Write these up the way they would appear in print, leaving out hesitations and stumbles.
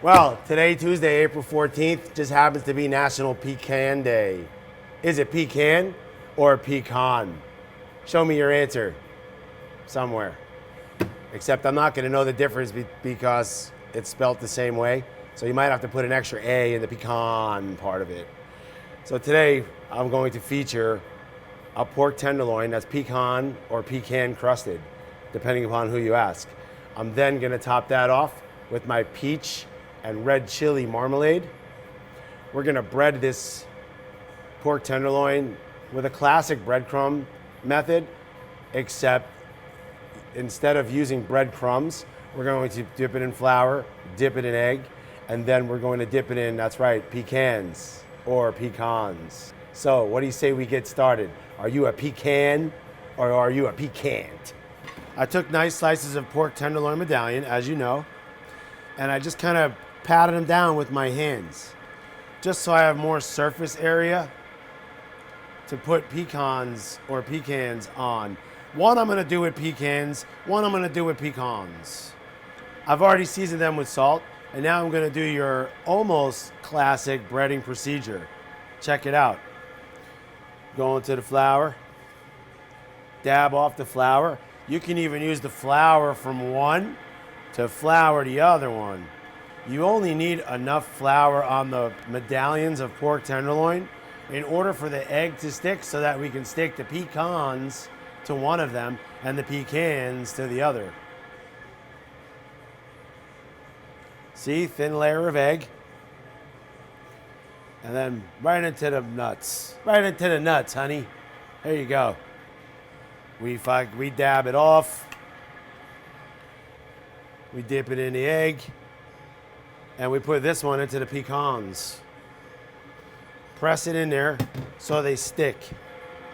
Well, today, Tuesday, April 14th, just happens to be National Pecan Day. Is it pecan or pecan? Show me your answer somewhere. Except I'm not going to know the difference because it's spelt the same way. So you might have to put an extra A in the pecan part of it. So today, I'm going to feature a pork tenderloin that's pecan or pecan crusted, depending upon who you ask. I'm then going to top that off with my peach and red chili marmalade. We're gonna bread this pork tenderloin with a classic breadcrumb method, except instead of using breadcrumbs, we're going to dip it in flour, dip it in egg, and then we're going to dip it in, that's right, pecans or pecans. So what do you say we get started? Are you a pecan or are you a pecant? I took nice slices of pork tenderloin medallion, as you know, and I just kind of patted them down with my hands, just so I have more surface area to put pecans or pecans on. One I'm gonna do with pecans, one I'm gonna do with pecans. I've already seasoned them with salt, and now I'm gonna do your almost classic breading procedure. Check it out. Go into the flour, dab off the flour. You can even use the flour from one to flour the other one. You only need enough flour on the medallions of pork tenderloin in order for the egg to stick, so that we can stick the pecans to one of them and the pecans to the other. See, thin layer of egg. And then right into the nuts. Right into the nuts, honey. There you go. We dab it off. We dip it in the egg. And we put this one into the pecans. Press it in there so they stick.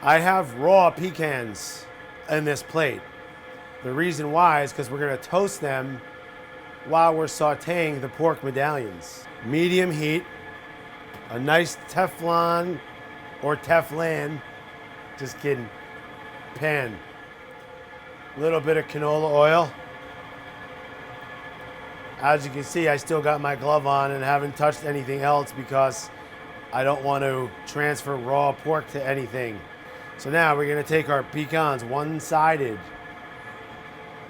I have raw pecans in this plate. The reason why is because we're gonna toast them while we're sauteing the pork medallions. Medium heat, a nice Teflon or Teflon, just kidding, pan. A little bit of canola oil. As you can see, I still got my glove on and haven't touched anything else because I don't want to transfer raw pork to anything. So now we're gonna take our pecans one-sided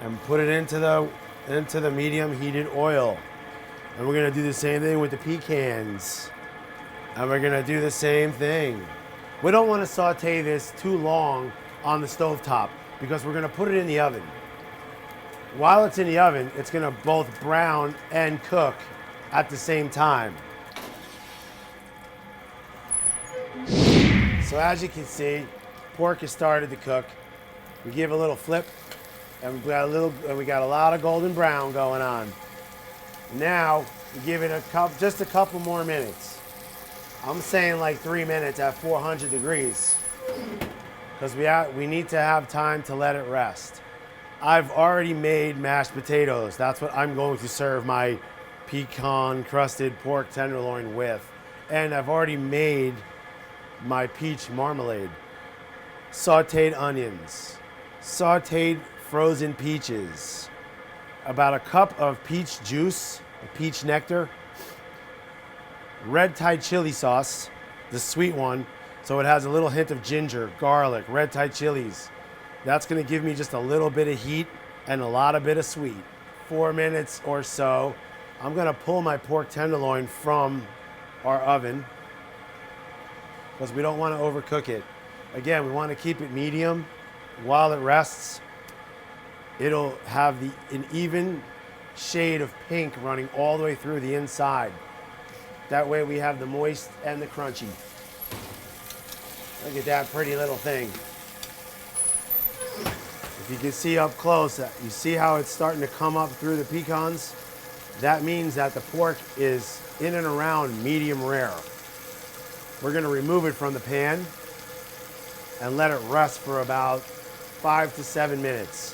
and put it into the medium heated oil. And we're gonna do the same thing with the pecans. And we're gonna do the same thing. We don't wanna saute this too long on the stovetop because we're gonna put it in the oven. While it's in the oven, it's gonna both brown and cook at the same time. So as you can see, pork has started to cook. We give a little flip, and we got a lot of golden brown going on. Now we give it just a couple more minutes. I'm saying like 3 minutes at 400 degrees, because we need to have time to let it rest. I've already made mashed potatoes. That's what I'm going to serve my pecan crusted pork tenderloin with. And I've already made my peach marmalade. Sauteed onions, sauteed frozen peaches, about a cup of peach juice, peach nectar, red Thai chili sauce, the sweet one, so it has a little hint of ginger, garlic, red Thai chilies. That's gonna give me just a little bit of heat and a lot of bit of sweet. 4 minutes or so, I'm gonna pull my pork tenderloin from our oven because we don't wanna overcook it. Again, we wanna keep it medium. While it rests, it'll have an even shade of pink running all the way through the inside. That way we have the moist and the crunchy. Look at that pretty little thing. If you can see up close, you see how it's starting to come up through the pecans? That means that the pork is in and around medium rare. We're gonna remove it from the pan and let it rest for about 5 to 7 minutes.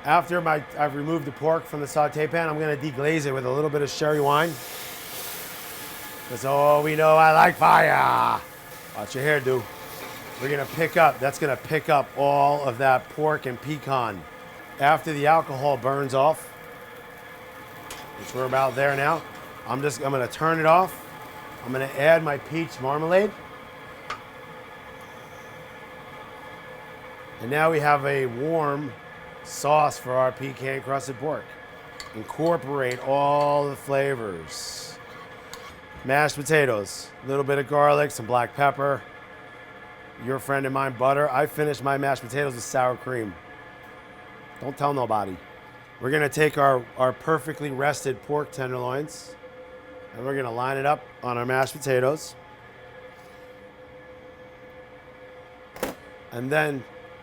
After I've removed the pork from the saute pan, I'm gonna deglaze it with a little bit of sherry wine. Because, oh, we know I like fire. Watch your hair, dude. We're gonna that's gonna pick up all of that pork and pecan. After the alcohol burns off, which we're about there now. I'm gonna turn it off. I'm gonna add my peach marmalade. And now we have a warm sauce for our pecan crusted pork. Incorporate all the flavors. Mashed potatoes, a little bit of garlic, some black pepper. Your friend and mine, butter. I finished my mashed potatoes with sour cream. Don't tell nobody. We're gonna take our perfectly rested pork tenderloins and we're gonna line it up on our mashed potatoes. And then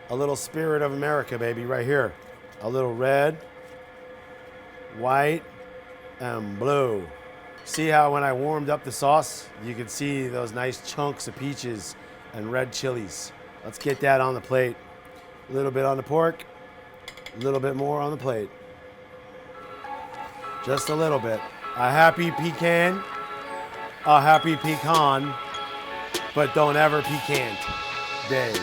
a little Spirit of America, baby, right here. A little red, white, and blue. See how when I warmed up the sauce, you can see those nice chunks of peaches and red chilies. Let's get that on the plate. A little bit on the pork, a little bit more on the plate. Just a little bit. A happy pecan, a happy pecan, but don't ever pecan day.